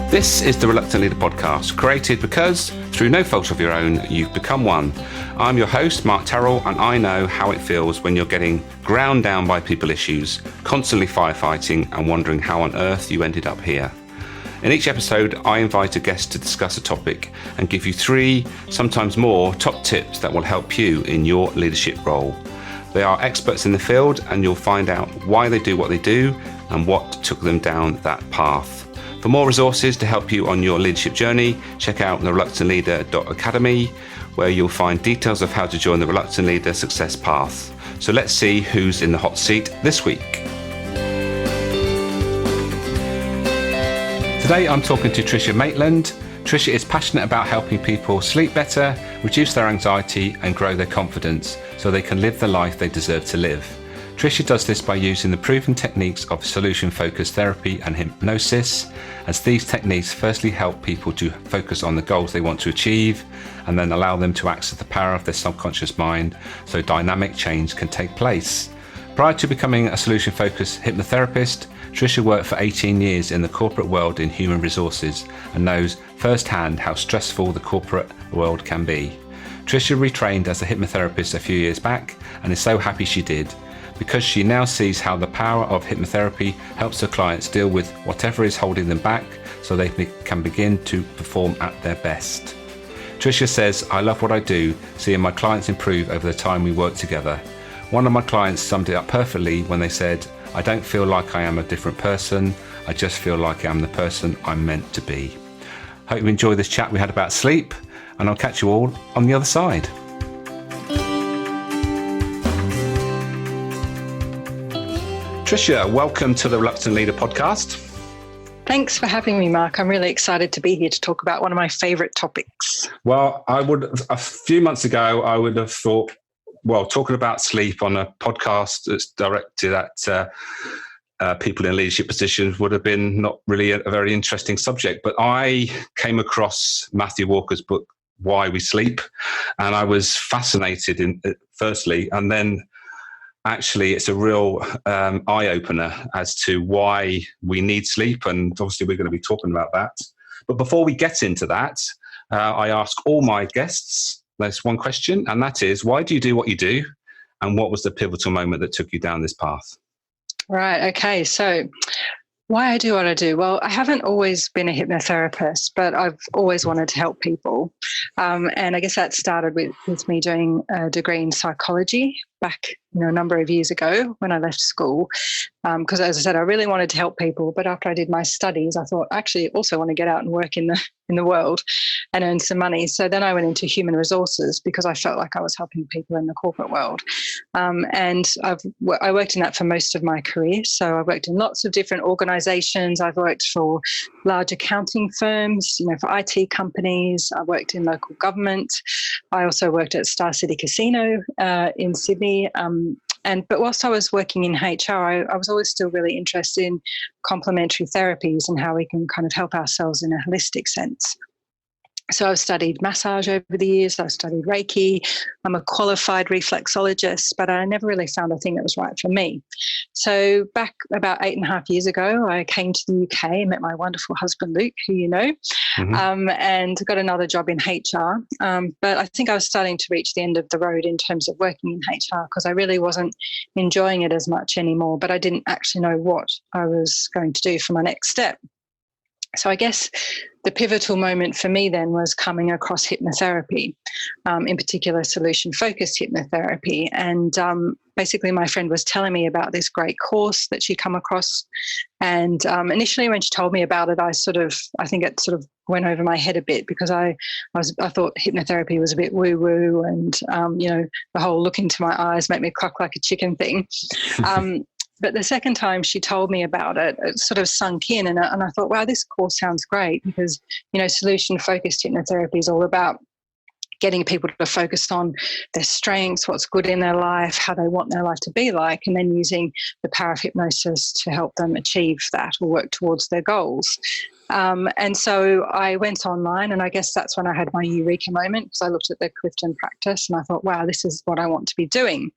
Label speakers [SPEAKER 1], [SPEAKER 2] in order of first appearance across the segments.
[SPEAKER 1] This is the Reluctant Leader podcast, created because, through no fault of your own, you've become one. I'm your host, Mark Terrell, and I know how it feels when you're getting ground down by people issues, constantly firefighting and wondering how on earth you ended up here. In each episode, I invite a guest to discuss a topic and give you 3, sometimes more, top tips that will help you in your leadership role. They are experts in the field, and you'll find out why they do what they do and what took them down that path. For more resources to help you on your leadership journey, check out thereluctantleader.academy, where you'll find details of how to join the Reluctant Leader Success Path. So let's see who's in the hot seat this week. Today I'm talking to Tricia Maitland. Tricia is passionate about helping people sleep better, reduce their anxiety and grow their confidence so they can live the life they deserve to live. Tricia does this by using the proven techniques of solution-focused therapy and hypnosis, as these techniques firstly help people to focus on the goals they want to achieve and then allow them to access the power of their subconscious mind so dynamic change can take place. Prior to becoming a solution-focused hypnotherapist, Tricia worked for 18 years in the corporate world in human resources and knows firsthand how stressful the corporate world can be. Tricia retrained as a hypnotherapist a few years back and is so happy she did, because she now sees how the power of hypnotherapy helps her clients deal with whatever is holding them back so they can begin to perform at their best. Tricia says, "I love what I do, seeing my clients improve over the time we work together. One of my clients summed it up perfectly when they said, I don't feel like I am a different person, I just feel like I am the person I'm meant to be." Hope you enjoy this chat we had about sleep, and I'll catch you all on the other side. Tricia, welcome to the Reluctant Leader podcast.
[SPEAKER 2] Thanks for having me, Mark. I'm really excited to be here to talk about one of my favourite topics.
[SPEAKER 1] Well, a few months ago, I would have thought, talking about sleep on a podcast that's directed at people in leadership positions would have been not really a very interesting subject. But I came across Matthew Walker's book, Why We Sleep, and I was fascinated firstly, and then actually, it's a real eye-opener as to why we need sleep, and obviously we're going to be talking about that. But before we get into that, I ask all my guests, there's one question, and that is, why do you do what you do, and what was the pivotal moment that took you down this path?
[SPEAKER 2] Right, okay, so why I do what I do? Well, I haven't always been a hypnotherapist, but I've always wanted to help people. And I guess that started with me doing a degree in psychology back a number of years ago when I left school. Because as I said, I really wanted to help people. But after I did my studies, I thought, actually, I also want to get out and work in the world and earn some money. So then I went into human resources because I felt like I was helping people in the corporate world. And I worked in that for most of my career. So I worked in lots of different organizations. I've worked for large accounting firms, for IT companies. I worked in local government. I also worked at Star City Casino in Sydney. But whilst I was working in HR, I was always still really interested in complementary therapies and how we can kind of help ourselves in a holistic sense. So I've studied massage over the years. I've studied Reiki. I'm a qualified reflexologist, but I never really found a thing that was right for me. So back about 8.5 years ago, I came to the UK and met my wonderful husband, Luke, who you know, and got another job in HR. But I think I was starting to reach the end of the road in terms of working in HR because I really wasn't enjoying it as much anymore, but I didn't actually know what I was going to do for my next step. So I guess the pivotal moment for me then was coming across hypnotherapy, in particular solution-focused hypnotherapy. And basically my friend was telling me about this great course that she'd come across. And initially when she told me about it, I think it sort of went over my head a bit because I thought hypnotherapy was a bit woo-woo and, the whole look into my eyes, make me cluck like a chicken thing. But the second time she told me about it, it sort of sunk in and I thought, wow, this course sounds great because, solution-focused hypnotherapy is all about getting people to focus on their strengths, what's good in their life, how they want their life to be like, and then using the power of hypnosis to help them achieve that or work towards their goals. And so I went online, and I guess that's when I had my eureka moment because I looked at the Clifton practice and I thought, wow, this is what I want to be doing.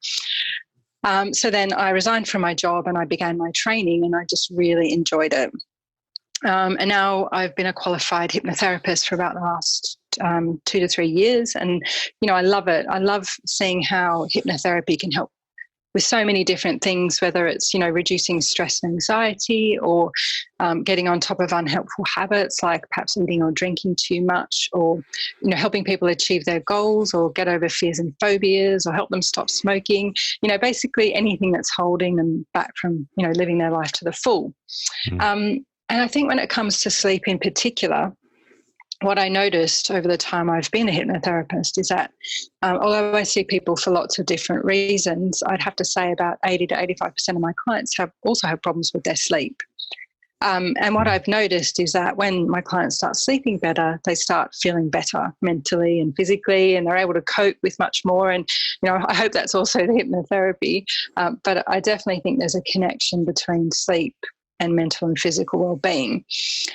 [SPEAKER 2] So then I resigned from my job and I began my training, and I just really enjoyed it. And now I've been a qualified hypnotherapist for about the last 2 to 3 years. And, I love it. I love seeing how hypnotherapy can help with so many different things, whether it's, reducing stress and anxiety, or getting on top of unhelpful habits like perhaps eating or drinking too much, or, helping people achieve their goals or get over fears and phobias, or help them stop smoking, basically anything that's holding them back from, living their life to the full. And I think when it comes to sleep in particular, what I noticed over the time I've been a hypnotherapist is that although I see people for lots of different reasons, I'd have to say about 80 to 85% of my clients also have problems with their sleep. And what I've noticed is that when my clients start sleeping better, they start feeling better mentally and physically, and they're able to cope with much more. And, I hope that's also the hypnotherapy. But I definitely think there's a connection between sleep and mental and physical well-being.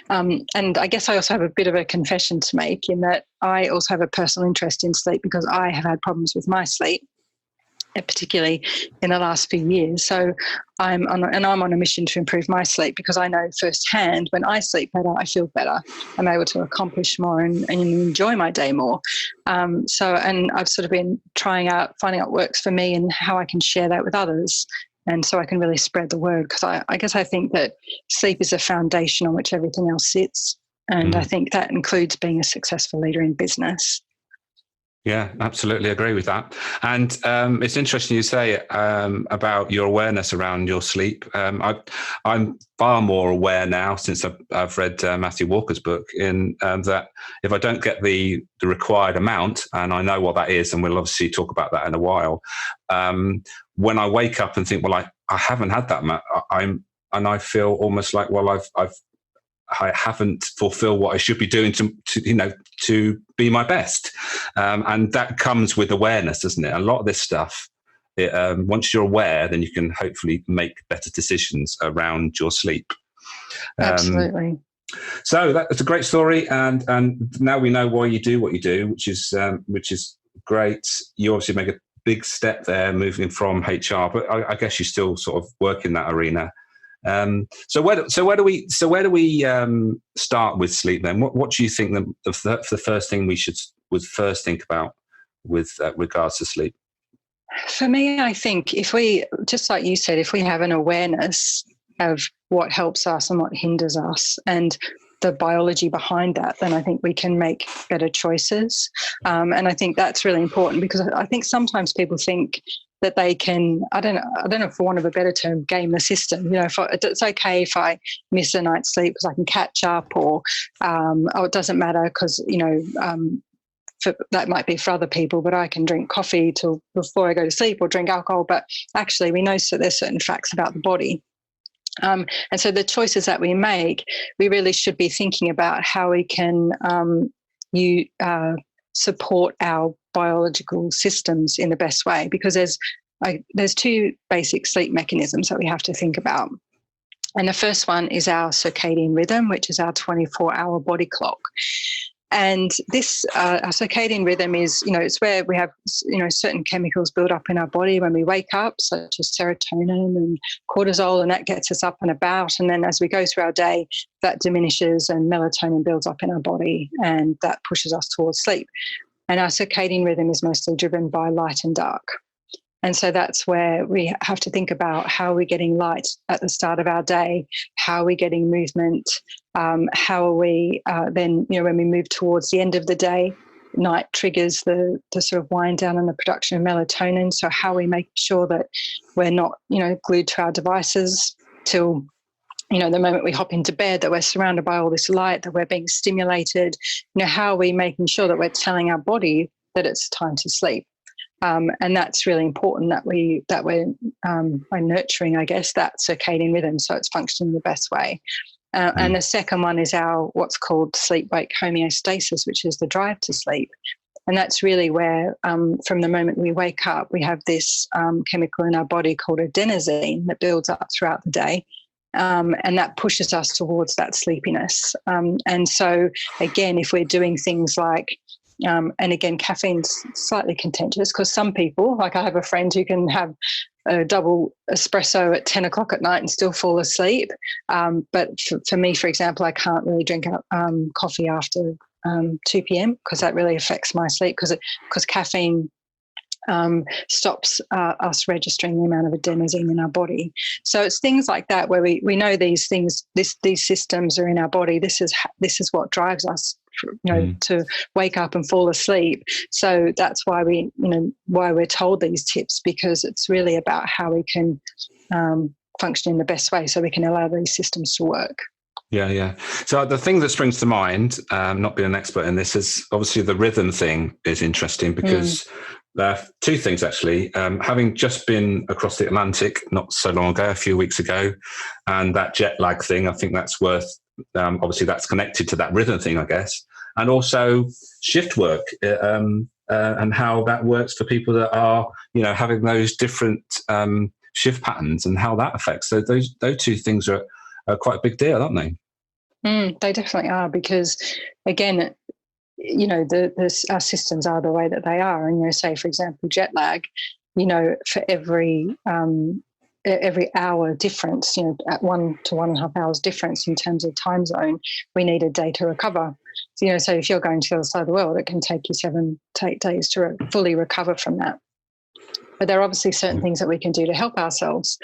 [SPEAKER 2] And I guess I also have a bit of a confession to make, in that I also have a personal interest in sleep because I have had problems with my sleep, particularly in the last few years. So I'm on a mission to improve my sleep, because I know firsthand when I sleep better, I feel better. I'm able to accomplish more and enjoy my day more. And I've sort of been finding out what works for me and how I can share that with others. And so I can really spread the word, because I guess I think that sleep is a foundation on which everything else sits. And I think that includes being a successful leader in business.
[SPEAKER 1] Yeah, absolutely agree with that. And it's interesting you say about your awareness around your sleep. I'm far more aware now since I've read Matthew Walker's book, in that if I don't get the required amount, and I know what that is, and we'll obviously talk about that in a while, when I wake up and think, well, I haven't had that amount, and I feel almost like, well, I haven't fulfilled what I should be doing to be my best. And that comes with awareness, doesn't it? A lot of this stuff, once you're aware, then you can hopefully make better decisions around your sleep.
[SPEAKER 2] Absolutely.
[SPEAKER 1] So that's a great story. And now we know why you do what you do, which is great. You obviously make a big step there, moving from HR, but I guess you still sort of work in that arena. So where do we start with sleep then? What do you think the first thing we would first think about with regards to sleep?
[SPEAKER 2] For me, I think if we, just like you said, if we have an awareness of what helps us and what hinders us, and the biology behind that, then I think we can make better choices. And I think that's really important, because I think sometimes people think that they can, I don't know, for want of a better term, game the system. It's okay if I miss a night's sleep because I can catch up, or it doesn't matter because, that might be for other people, but I can drink coffee till before I go to sleep, or drink alcohol. But actually, we know that there's certain facts about the body. And so the choices that we make, we really should be thinking about how we can support our biological systems in the best way, because there's two basic sleep mechanisms that we have to think about. And the first one is our circadian rhythm, which is our 24-hour body clock. And this our circadian rhythm is, it's where we have, certain chemicals build up in our body when we wake up, such as serotonin and cortisol, and that gets us up and about. And then as we go through our day, that diminishes and melatonin builds up in our body, and that pushes us towards sleep. And our circadian rhythm is mostly driven by light and dark. And so that's where we have to think about how we're getting light at the start of our day, how we're getting movement, how are we then, when we move towards the end of the day, night triggers the sort of wind down and the production of melatonin. So how we make sure that we're not, glued to our devices till, the moment we hop into bed, that we're surrounded by all this light, that we're being stimulated. How are we making sure that we're telling our body that it's time to sleep? And that's really important, that we're nurturing, I guess, that circadian rhythm so it's functioning the best way. And the second one is our what's called sleep-wake homeostasis, which is the drive to sleep. And that's really where, from the moment we wake up, we have this chemical in our body called adenosine that builds up throughout the day. And that pushes us towards that sleepiness. And so, again, if we're doing things like, and again, caffeine's slightly contentious, because some people, like I have a friend who can have a double espresso at 10 o'clock at night and still fall asleep. But for me, for example, I can't really drink coffee after 2 p.m. because that really affects my sleep because caffeine stops us registering the amount of adenosine in our body. So it's things like that where we know these things, these systems are in our body. This is what drives us, to wake up and fall asleep. So that's why why we're told these tips, because it's really about how we can function in the best way so we can allow these systems to work.
[SPEAKER 1] Yeah. So the thing that springs to mind, not being an expert in this, is obviously the rhythm thing is interesting because there are two things actually. Having just been across the Atlantic not so long ago, a few weeks ago, and that jet lag thing, I think that's worth, obviously that's connected to that rhythm thing, I guess, and also shift work and how that works for people that are, having those different shift patterns and how that affects. So those two things are quite a big deal, aren't they?
[SPEAKER 2] They definitely are, because again, our systems are the way that they are. And say, for example, jet lag, for every hour difference, at 1 to 1.5 hours difference in terms of time zone, we need a day to recover. So, so if you're going to the other side of the world, it can take you 7 to 8 days to fully recover from that. But there are obviously certain things that we can do to help ourselves.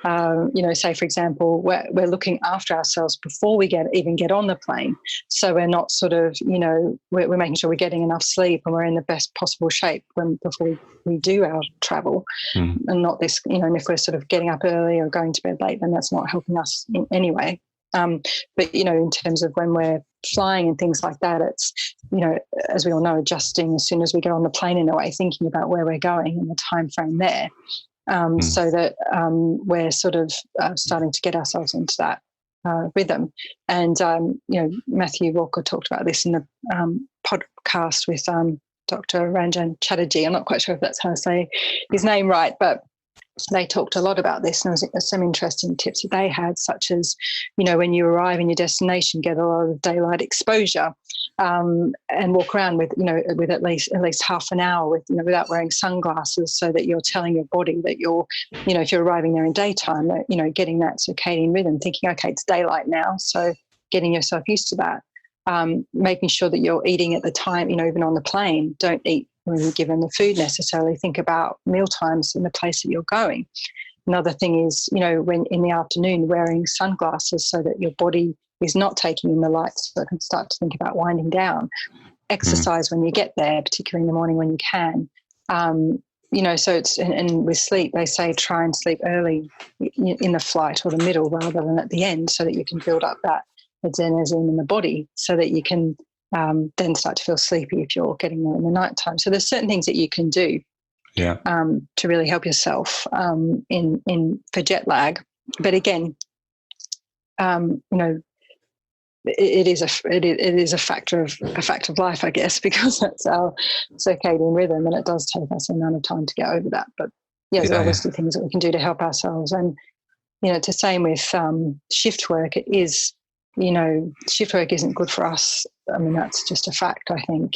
[SPEAKER 2] Say, for example, we're looking after ourselves before we even get on the plane. So we're not sort of, we're making sure we're getting enough sleep and we're in the best possible shape before we do our travel. And not this, and if we're sort of getting up early or going to bed late, then that's not helping us in any way. But, in terms of when we're flying and things like that, it's, as we all know, adjusting as soon as we get on the plane in a way, thinking about where we're going and the time frame there, so that we're sort of starting to get ourselves into that rhythm. And, Matthew Walker talked about this in the podcast with Dr. Ranjan Chatterjee. I'm not quite sure if that's how to say his name right, but they talked a lot about this, and there was some interesting tips that they had, such as, when you arrive in your destination, get a lot of daylight exposure, and walk around with at least half an hour without wearing sunglasses, so that you're telling your body that you're, if you're arriving there in daytime, that, getting that circadian rhythm, thinking, okay, it's daylight now, so getting yourself used to that. Making sure that you're eating at the time, even on the plane. Don't eat when you're given the food necessarily. Think about meal times in the place that you're going. Another thing is, when in the afternoon, wearing sunglasses so that your body is not taking in the light, so it can start to think about winding down. Exercise when you get there, particularly in the morning when you can. So it's, and with sleep, they say try and sleep early in the flight or the middle rather than at the end, so that you can build up that adenosine in the body, so that you can then start to feel sleepy if you're getting there in the night time. So there's certain things that you can do to really help yourself for jet lag. But again, it is a factor of life, I guess, because that's our circadian rhythm, and it does take us an amount of time to get over that. But there are obviously things that we can do to help ourselves. And it's the same with shift work. It is, shift work isn't good for us. I mean, that's just a fact, I think.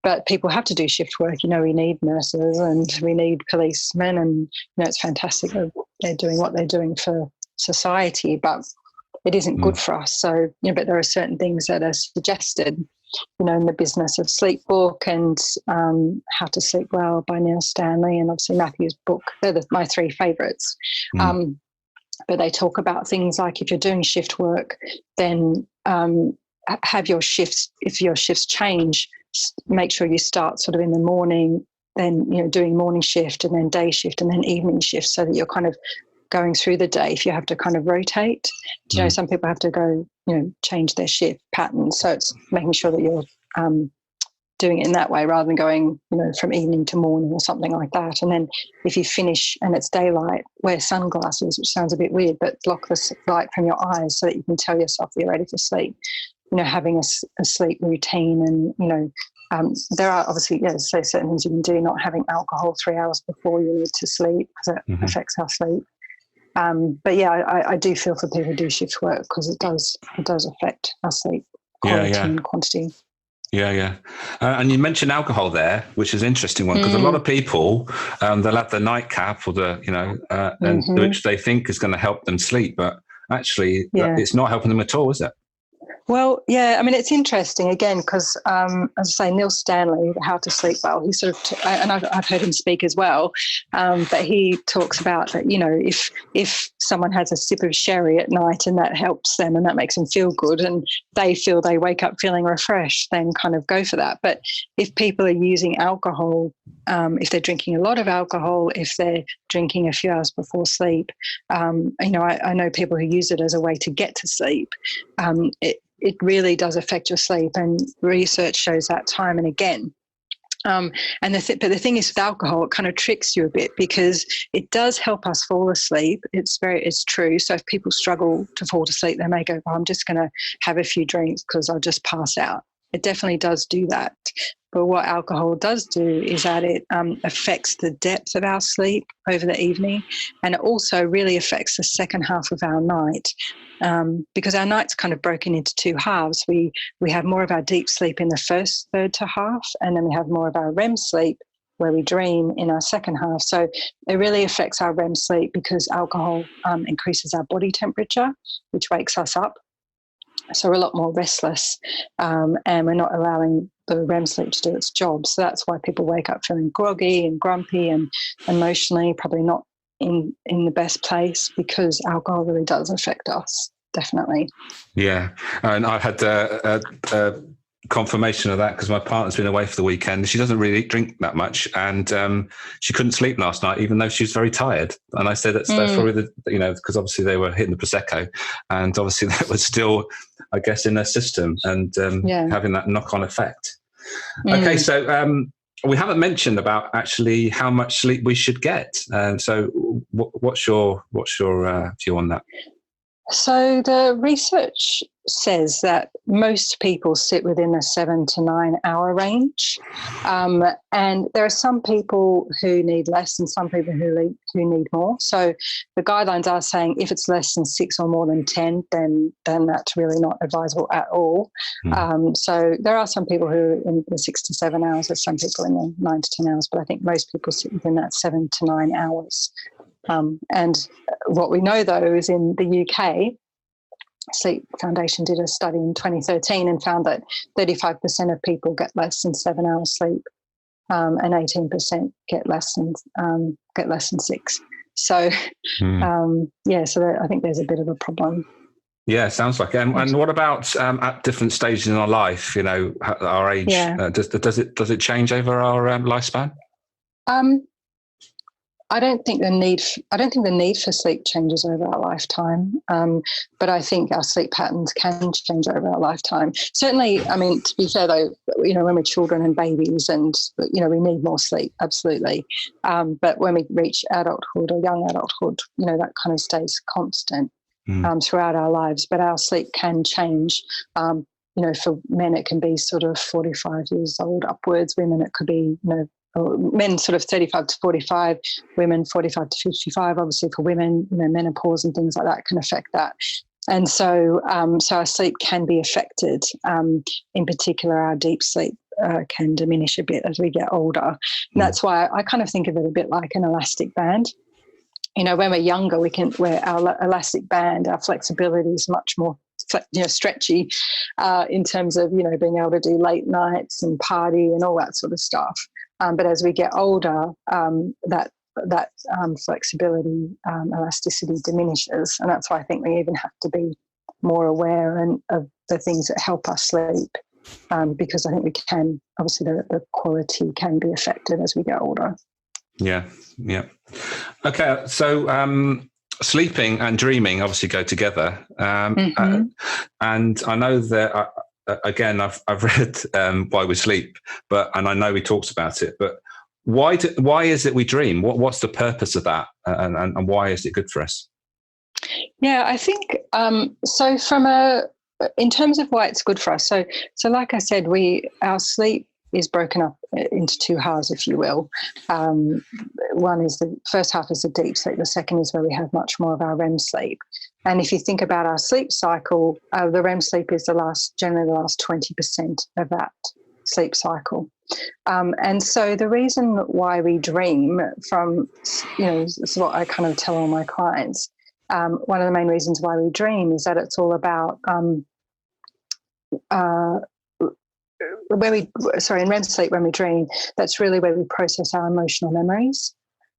[SPEAKER 2] But people have to do shift work. We need nurses and we need policemen, and it's fantastic that they're doing what they're doing for society, but it isn't good for us. So, but there are certain things that are suggested, in the Business of Sleep book, and How to Sleep Well by Neil Stanley, and obviously Matthew's book. They're my 3 favourites. But they talk about things like, if you're doing shift work, then have your shifts, if your shifts change, make sure you start sort of in the morning, then, doing morning shift and then day shift and then evening shift, so that you're kind of going through the day. If you have to kind of rotate, some people have to go, change their shift patterns. So it's making sure that you're doing it in that way, rather than going, from evening to morning or something like that. And then if you finish and it's daylight, wear sunglasses, which sounds a bit weird, but block the light from your eyes so that you can tell yourself that you're ready for sleep. Having a sleep routine, and, there are obviously, so certain things you can do, not having alcohol 3 hours before you need to sleep, because it affects our sleep. But I do feel for people who do shift work, because it does affect our sleep quality and quantity.
[SPEAKER 1] Yeah, yeah. And you mentioned alcohol there, which is an interesting one, because a lot of people, they'll have the nightcap or and which they think is going to help them sleep, but actually it's not helping them at all, is it?
[SPEAKER 2] Well, yeah, I mean, it's interesting again because, as I say, Neil Stanley, How to Sleep Well, he sort of, and I've heard him speak as well, but he talks about that, if someone has a sip of sherry at night and that helps them and that makes them feel good and they feel they wake up feeling refreshed, then kind of go for that. But if people are using alcohol, if they're drinking a lot of alcohol, if they're drinking a few hours before sleep, I know people who use it as a way to get to sleep. It really does affect your sleep, and research shows that time and again. But the thing is with alcohol, it kind of tricks you a bit because it does help us fall asleep. It's true. So if people struggle to fall to sleep, they may go, I'm just going to have a few drinks because I'll just pass out. It definitely does do that. But what alcohol does do is that it affects the depth of our sleep over the evening, and it also really affects the second half of our night because our night's kind of broken into two halves. We have more of our deep sleep in the first third to half, and then we have more of our REM sleep where we dream in our second half. So it really affects our REM sleep because alcohol increases our body temperature, which wakes us up. So we're a lot more restless and we're not allowing the REM sleep to do its job. So that's why people wake up feeling groggy and grumpy and emotionally probably not in the best place, because alcohol really does affect us, definitely.
[SPEAKER 1] Yeah. And I've had a confirmation of that because my partner's been away for the weekend. She doesn't really drink that much, and she couldn't sleep last night even though she was very tired. And I said that's probably because obviously they were hitting the prosecco, and obviously that was still, I guess, in their system and having that knock-on effect. Okay, so we haven't mentioned about actually how much sleep we should get. So what's your view on that?
[SPEAKER 2] So the research says that most people sit within a 7 to 9 hour range, and there are some people who need less and some people who need more. So the guidelines are saying if it's less than 6 or more than 10, then that's really not advisable at all. So there are some people who are in the 6 to 7 hours, there's some people in the 9 to 10 hours, but I think most people sit within that 7 to 9 hours. And what we know, though, is in the UK, Sleep Foundation did a study in 2013 and found that 35% of people get less than 7 hours sleep, and 18% get less than 6. So, so I think there's a bit of a problem.
[SPEAKER 1] Yeah, sounds like it. And what about at different stages in our life? Our age. Yeah. Does it change over our lifespan?
[SPEAKER 2] I don't think the need for sleep changes over our lifetime, but I think our sleep patterns can change over our lifetime. Certainly, I mean, to be fair though, when we're children and babies, and we need more sleep, absolutely. But when we reach adulthood or young adulthood, that kind of stays constant throughout our lives. But our sleep can change. For men, it can be sort of 45 years old upwards. Women, it could be men sort of 35 to 45, women 45 to 55. Obviously for women, menopause and things like that can affect that. And so our sleep can be affected. In particular, our deep sleep can diminish a bit as we get older. And that's why I kind of think of it a bit like an elastic band. When we're younger, we can wear our elastic band, our flexibility is much more stretchy in terms of, being able to do late nights and party and all that sort of stuff. But as we get older, that flexibility, elasticity diminishes. And that's why I think we even have to be more aware of the things that help us sleep, because I think we can, obviously the quality can be affected as we get older.
[SPEAKER 1] Yeah. Okay, so sleeping and dreaming obviously go together. And I know that... Again, I've read Why We Sleep, and I know he talks about it. But why is it we dream? What's the purpose of that, and why is it good for us?
[SPEAKER 2] Yeah, I think so. In terms of why it's good for us, so like I said, our sleep is broken up into two halves, if you will. One is the first half is the deep sleep. The second is where we have much more of our REM sleep. And if you think about our sleep cycle, the REM sleep is generally the last 20% of that sleep cycle. And so the reason why we dream from, this is what I kind of tell all my clients. One of the main reasons why we dream is that it's all about in REM sleep, when we dream, that's really where we process our emotional memories.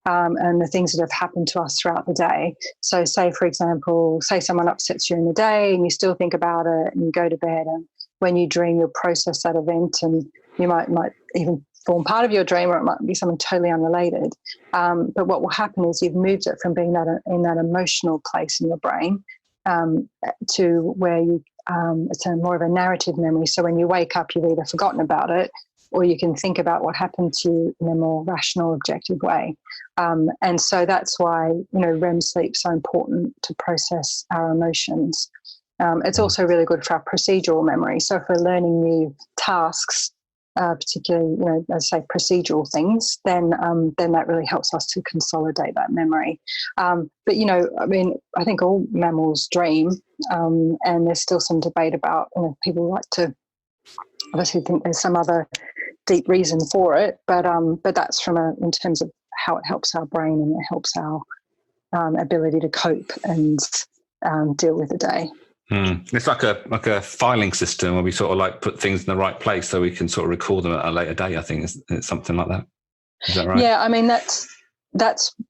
[SPEAKER 2] And the things that have happened to us throughout the day. So say, for example, say someone upsets you in the day and you still think about it and you go to bed, and when you dream, you'll process that event, and you might even form part of your dream, or it might be something totally unrelated. But what will happen is you've moved it from being in that emotional place in your brain to where it's more of a narrative memory. So when you wake up, you've either forgotten about it, or you can think about what happened to you in a more rational, objective way. And so that's why, REM sleep is so important to process our emotions. It's also really good for our procedural memory. So if we're learning new tasks, particularly, as I say, procedural things, then that really helps us to consolidate that memory. But, I think all mammals dream, and there's still some debate about, people like to obviously think there's some other deep reason for it, but that's in terms of how it helps our brain, and it helps our ability to cope and deal with the day.
[SPEAKER 1] It's like a filing system where we sort of like put things in the right place so we can sort of record them at a later date. I think it's something like that. Is that right?
[SPEAKER 2] Yeah, I mean that's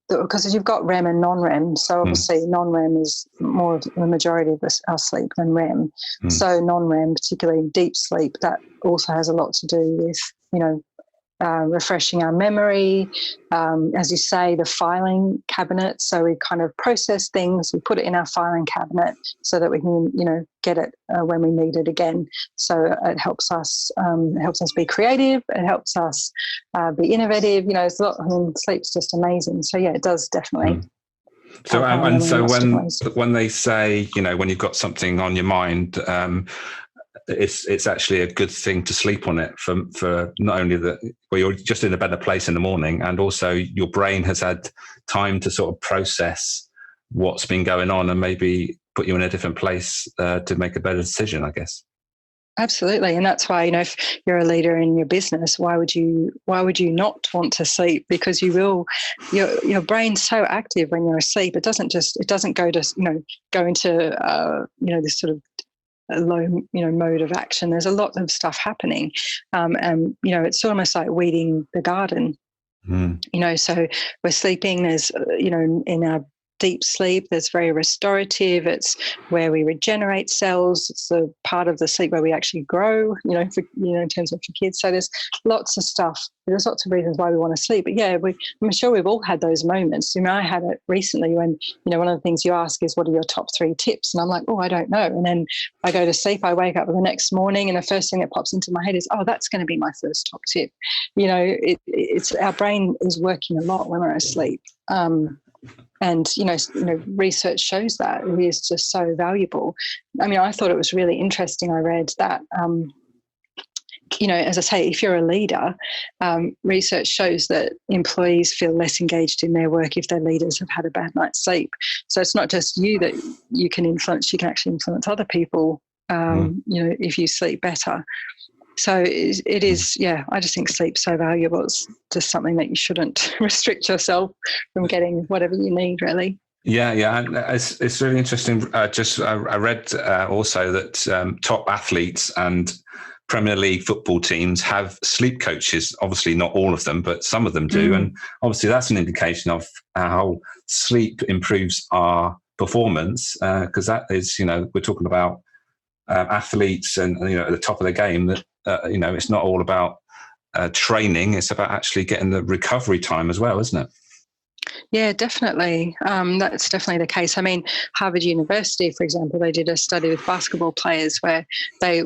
[SPEAKER 2] because you've got REM and non-REM. So obviously non-REM is more of the majority of our sleep than REM. So non-REM, particularly deep sleep, that also has a lot to do with refreshing our memory, as you say, the filing cabinet. So we kind of process things, we put it in our filing cabinet so that we can, get it when we need it again. So it helps us be creative. It helps us be innovative. It's a lot. Sleep's just amazing. So yeah, it does definitely.
[SPEAKER 1] So when they say, when you've got something on your mind, it's actually a good thing to sleep on it for not only where you're just in a better place in the morning, and also your brain has had time to sort of process what's been going on and maybe put you in a different place to make a better decision, I guess.
[SPEAKER 2] Absolutely. And that's why, if you're a leader in your business, why would you not want to sleep? Because your brain's so active when you're asleep. It doesn't go to, go into, this sort of a low, mode of action. There's a lot of stuff happening. And, it's almost like weeding the garden. So we're sleeping, there's, in our deep sleep, that's very restorative. It's where we regenerate cells. It's the part of the sleep where we actually grow, in terms of for kids. So there's lots of stuff. There's lots of reasons why we want to sleep. But yeah, I'm sure we've all had those moments. I had it recently when, one of the things you ask is, what are your top 3 tips? And I'm like, oh, I don't know. And then I go to sleep, I wake up the next morning, and the first thing that pops into my head is, oh, that's going to be my first top tip. It's our brain is working a lot when we're asleep. And, research shows that it is just so valuable. I thought it was really interesting. I read that, as I say, if you're a leader, research shows that employees feel less engaged in their work if their leaders have had a bad night's sleep. So it's not just you that you can influence, you can actually influence other people, if you sleep better. So it is, I just think sleep's so valuable. It's just something that you shouldn't restrict yourself from getting whatever you need, really.
[SPEAKER 1] Yeah. And it's really interesting. I read also that top athletes and Premier League football teams have sleep coaches. Obviously not all of them, but some of them do. And obviously that's an indication of how sleep improves our performance, because that is, we're talking about athletes and at the top of the game, that it's not all about training. It's about actually getting the recovery time as well, isn't it?
[SPEAKER 2] Yeah, definitely. That's definitely the case. Harvard University, for example, they did a study with basketball players where they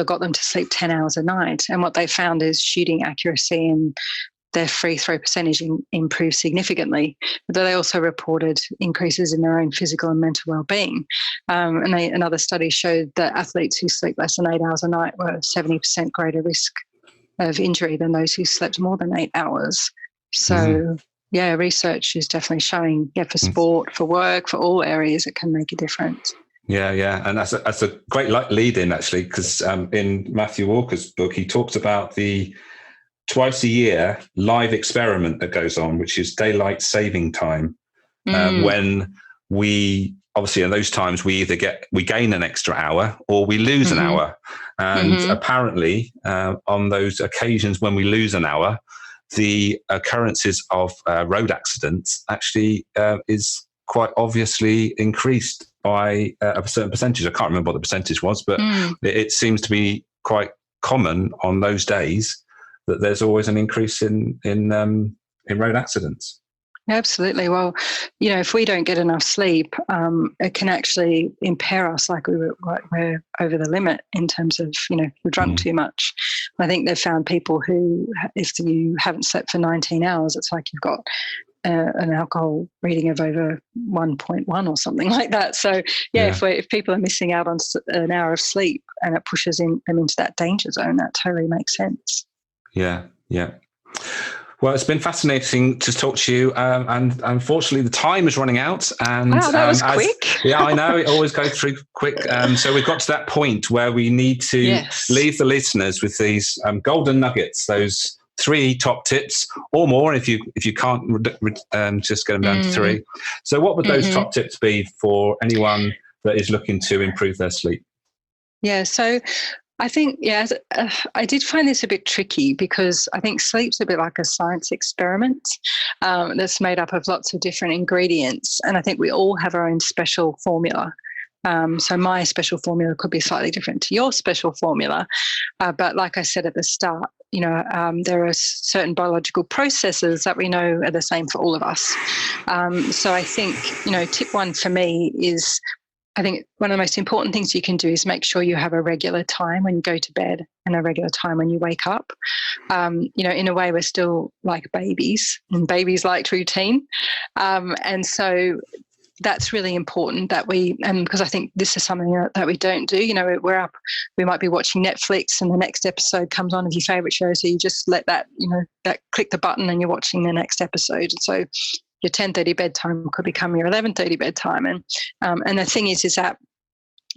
[SPEAKER 2] got them to sleep 10 hours a night. And what they found is shooting accuracy and their free throw percentage improved significantly. But they also reported increases in their own physical and mental well-being. Another study showed that athletes who sleep less than 8 hours a night were 70% greater risk of injury than those who slept more than 8 hours. So, research is definitely showing, for sport, for work, for all areas, it can make a difference.
[SPEAKER 1] Yeah, and that's a great lead in, actually, because in Matthew Walker's book, he talks about the twice a year live experiment that goes on, which is daylight saving time, when we obviously in those times we either gain an extra hour or we lose an hour, and apparently on those occasions when we lose an hour, the occurrences of road accidents actually is quite obviously increased by a certain percentage. I can't remember what the percentage was, but it seems to be quite common on those days that there's always an increase in road accidents.
[SPEAKER 2] Absolutely. Well, if we don't get enough sleep, it can actually impair us, like we're over the limit in terms of, we're drunk too much. I think they've found people who, if you haven't slept for 19 hours, it's like you've got an alcohol reading of over 1.1 or something like that. So, if people are missing out on an hour of sleep and it pushes them into that danger zone, that totally makes sense.
[SPEAKER 1] Yeah. Well, it's been fascinating to talk to you, and unfortunately the time is running out. And
[SPEAKER 2] wow, that was quick.
[SPEAKER 1] Yeah, I know, it always goes through quick. So we've got to that point where we need to leave the listeners with these golden nuggets, those 3 top tips or more, if you can't just get them down to 3. So what would those top tips be for anyone that is looking to improve their sleep?
[SPEAKER 2] Yeah, so I think, I did find this a bit tricky because I think sleep's a bit like a science experiment that's made up of lots of different ingredients. And I think we all have our own special formula. So my special formula could be slightly different to your special formula. But like I said at the start, there are certain biological processes that we know are the same for all of us. So I think, tip 1 for me is, I think one of the most important things you can do is make sure you have a regular time when you go to bed and a regular time when you wake up. In a way, we're still like babies, and babies like routine. And so that's really important that because I think this is something that we don't do. We're up, we might be watching Netflix and the next episode comes on of your favorite show. So you just let that, that click the button and you're watching the next episode. And so your 10:30 bedtime could become your 11:30 bedtime. And the thing is that,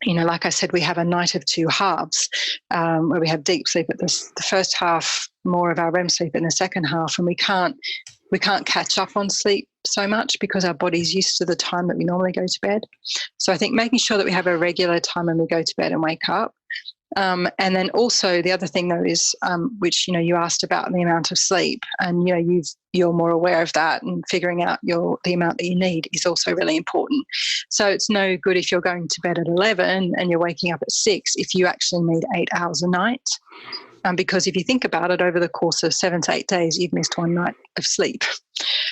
[SPEAKER 2] like I said, we have a night of 2 halves, where we have deep sleep at the first half, more of our REM sleep in the second half, and we can't catch up on sleep so much because our body's used to the time that we normally go to bed. So I think making sure that we have a regular time when we go to bed and wake up. And then also the other thing though is, which, you asked about the amount of sleep, and, you're more aware of that, and figuring out the amount that you need is also really important. So it's no good if you're going to bed at 11 and you're waking up at 6 if you actually need 8 hours a night. Because if you think about it, over the course of 7 to 8 days, you've missed 1 night of sleep.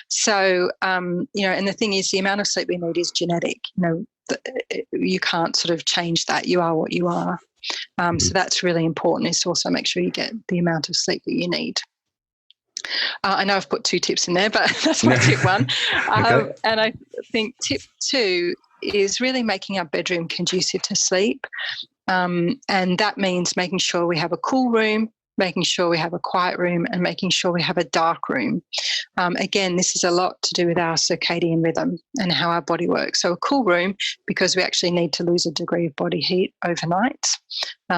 [SPEAKER 2] So, and the thing is, the amount of sleep we need is genetic. You can't sort of change that. You are what you are. So that's really important, is to also make sure you get the amount of sleep that you need. I know I've put 2 tips in there, but that's my tip 1. Okay. And I think tip 2 is really making our bedroom conducive to sleep. And that means making sure we have a cool room, making sure we have a quiet room, and making sure we have a dark room. Again, this is a lot to do with our circadian rhythm and how our body works. So a cool room, because we actually need to lose a degree of body heat overnight.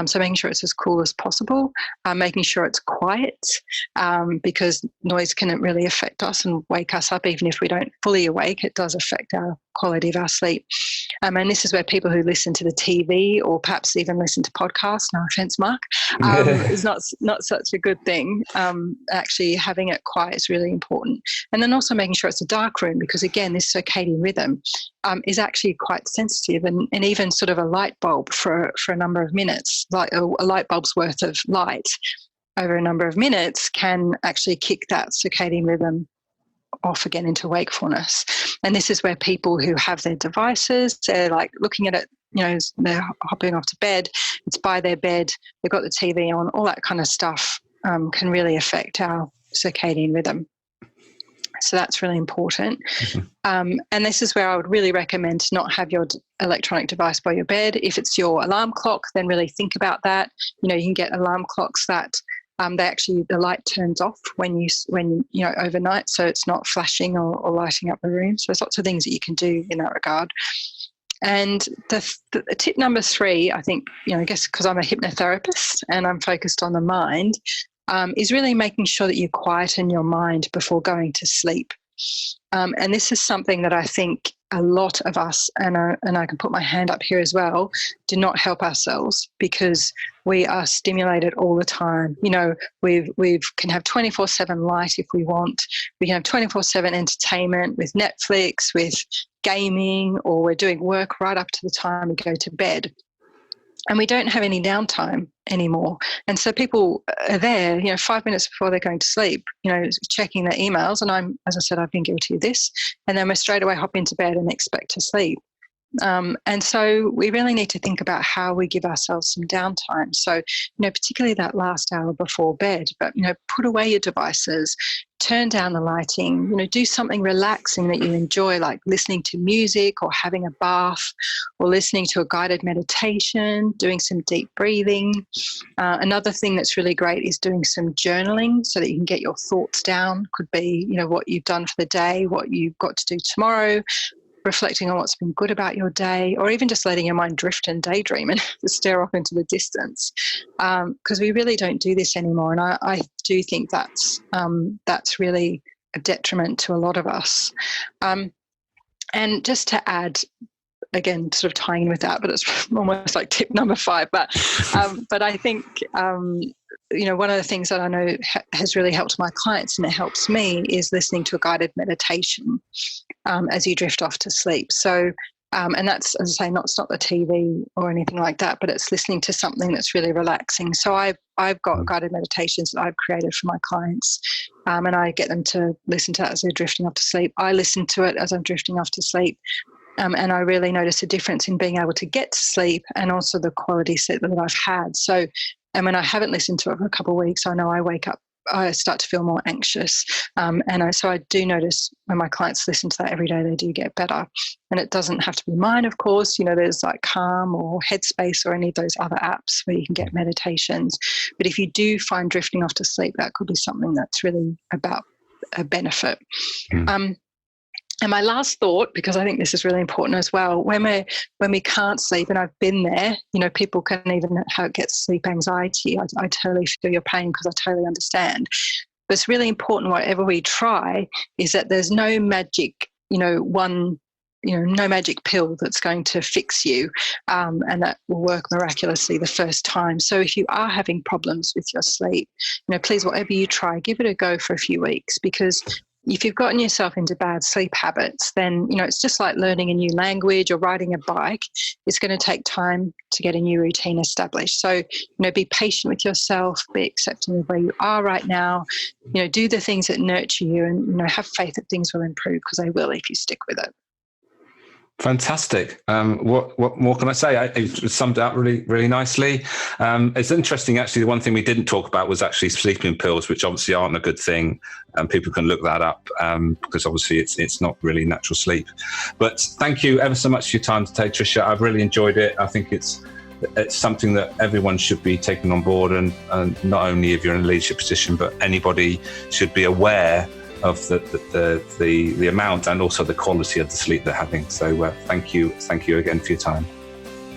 [SPEAKER 2] So making sure it's as cool as possible, making sure it's quiet, because noise can really affect us and wake us up. Even if we don't fully awake, it does affect our quality of our sleep. And this is where people who listen to the TV or perhaps even listen to podcasts, no offense, Mark, is not such a good thing. Actually having it quiet is really important. And then also making sure it's a dark room, because again, this circadian rhythm is actually quite sensitive, and even sort of a light bulb for a number of minutes, like a light bulb's worth of light over a number of minutes can actually kick that circadian rhythm off again into wakefulness. And this is where people who have their devices, they're like looking at it, they're hopping off to bed, it's by their bed, they've got the TV on, all that kind of stuff can really affect our circadian rhythm. So that's really important. And this is where I would really recommend to not have your electronic device by your bed. If it's your alarm clock, then really think about that. You can get alarm clocks that the light turns off when overnight, so it's not flashing or lighting up the room. So there's lots of things that you can do in that regard. And the tip number 3, I think, I guess because I'm a hypnotherapist and I'm focused on the mind, is really making sure that you quieten your mind before going to sleep. And this is something that I think a lot of us, and I can put my hand up here as well, do not help ourselves because we are stimulated all the time. We can have 24/7 light if we want. We can have 24/7 entertainment with Netflix, with gaming, or we're doing work right up to the time we go to bed. And we don't have any downtime anymore. And so people are there, 5 minutes before they're going to sleep, checking their emails. And as I said, I've been guilty of this. And then we straight away hop into bed and expect to sleep. And so we really need to think about how we give ourselves some downtime. So, particularly that last hour before bed, but, put away your devices, turn down the lighting, do something relaxing that you enjoy, like listening to music or having a bath or listening to a guided meditation, doing some deep breathing. Another thing that's really great is doing some journaling so that you can get your thoughts down. Could be, what you've done for the day, what you've got to do tomorrow, reflecting on what's been good about your day, or even just letting your mind drift and daydream and just stare off into the distance. Because we really don't do this anymore. And I do think that's really a detriment to a lot of us. And just to add, again, sort of tying in with that, but it's almost like tip number 5. But I think, one of the things that I know has really helped my clients, and it helps me, is listening to a guided meditation as you drift off to sleep. So, and that's, as I say, it's not the TV or anything like that, but it's listening to something that's really relaxing. So I've got guided meditations that I've created for my clients, and I get them to listen to that as they're drifting off to sleep. I listen to it as I'm drifting off to sleep. And I really notice a difference in being able to get to sleep and also the quality sleep that I've had. So, and when I haven't listened to it for a couple of weeks, I know I wake up, I start to feel more anxious. So I do notice when my clients listen to that every day, they do get better. And it doesn't have to be mine, of course. There's like Calm or Headspace or any of those other apps where you can get meditations. But if you do find drifting off to sleep, that could be something that's really about a benefit. And my last thought, because I think this is really important as well, when we can't sleep, and I've been there, people can even get sleep anxiety. I totally feel your pain because I totally understand. But it's really important, whatever we try, is that there's no magic, no magic pill that's going to fix you, and that will work miraculously the first time. So if you are having problems with your sleep, please, whatever you try, give it a go for a few weeks, because if you've gotten yourself into bad sleep habits, then, it's just like learning a new language or riding a bike. It's going to take time to get a new routine established. So, be patient with yourself, be accepting of where you are right now, do the things that nurture you, and, have faith that things will improve, because they will if you stick with it.
[SPEAKER 1] Fantastic. What more can I say? It summed it up really, really nicely. It's interesting, actually, the one thing we didn't talk about was actually sleeping pills, which obviously aren't a good thing. People can look that up because obviously it's not really natural sleep. But thank you ever so much for your time today, Tricia. I've really enjoyed it. I think it's something that everyone should be taking on board, and not only if you're in a leadership position, but anybody should be aware of the amount and also the quality of the sleep they're having. So thank you again for your time.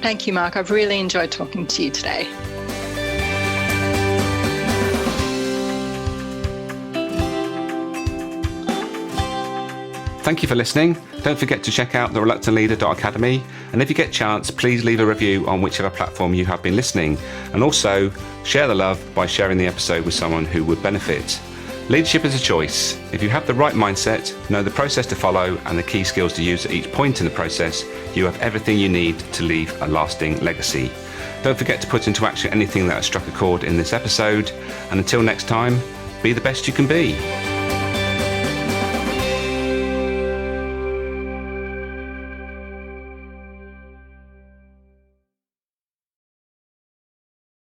[SPEAKER 2] Thank you, Mark. I've really enjoyed talking to you today.
[SPEAKER 1] Thank you for listening. Don't forget to check out thereluctantleader.academy, and if you get a chance, please leave a review on whichever platform you have been listening, and also share the love by sharing the episode with someone who would benefit. Leadership is a choice. If you have the right mindset, know the process to follow, and the key skills to use at each point in the process, you have everything you need to leave a lasting legacy. Don't forget to put into action anything that has struck a chord in this episode, and until next time, be the best you can be.